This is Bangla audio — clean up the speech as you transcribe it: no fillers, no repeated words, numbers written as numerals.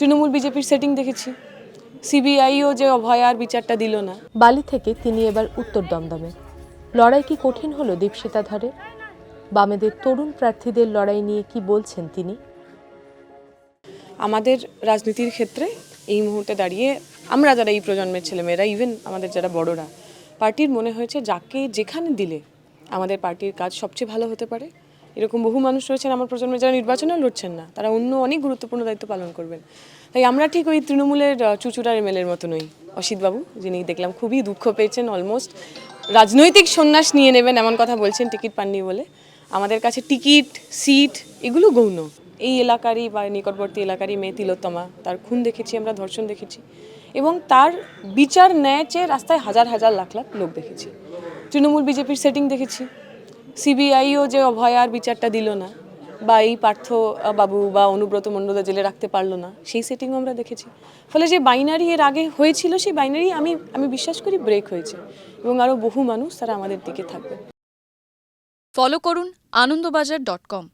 তৃণমূল বিজেপির সেটিং দেখেছি, সিবিআইও যে অভয় আর বিচারটা দিল না। বালি থেকে তিনি এবার উত্তর দমদমে। লড়াই কি কঠিন হলো দীপশিতা ধরের? বামেদের তরুণ প্রার্থীদের লড়াই নিয়ে কি বলছেন তিনি? আমাদের রাজনীতির ক্ষেত্রে এই মুহূর্তে দাঁড়িয়ে আমরা যারা এই প্রজন্মের ছেলেমেয়েরা, ইভেন আমাদের যারা বড়রা, পার্টির মনে হয়েছে যাকে যেখানে দিলে আমাদের পার্টির কাজ সবচেয়ে ভালো হতে পারে। এরকম বহু মানুষ রয়েছেন আমার প্রজন্মে যারা নির্বাচনেও লড়ছেন না, তারা অন্য অনেক গুরুত্বপূর্ণ দায়িত্ব পালন করবেন। তাই আমরা ঠিক ওই তৃণমূলের চুচুড়ার এমএলএর মতো নই। অসিতবাবু, যিনি দেখলাম খুবই দুঃখ পেয়েছেন, অলমোস্ট রাজনৈতিক সন্ন্যাস নিয়ে নেবেন এমন কথা বলছেন টিকিট পাননি বলে। আমাদের কাছে টিকিট, সিট এগুলো গৌণ। এই এলাকারই বা নিকটবর্তী এলাকারই মেয়ে তিলোত্তমা, তার খুন দেখেছি আমরা, ধর্ষণ দেখেছি, এবং তার বিচার ন্যায় চেয়ে রাস্তায় হাজার হাজার লাখ লাখ লোক দেখেছি। তৃণমূল বিজেপির সেটিং দেখেছি, সিবিআইও যে অভয় আর বিচারটা দিল না, বা এই পার্থ বাবু বা অনুব্রত মণ্ডল জেলে রাখতে পারলো না, সেই সেটিংও আমরা দেখেছি। ফলে যে বাইনারি এর আগে হয়েছিল, সেই বাইনারি আমি বিশ্বাস করি ব্রেক হয়েছে, এবং আরও বহু মানুষ তারা আমাদের দিকে থাকবে। ফলো করুন আনন্দবাজার.com।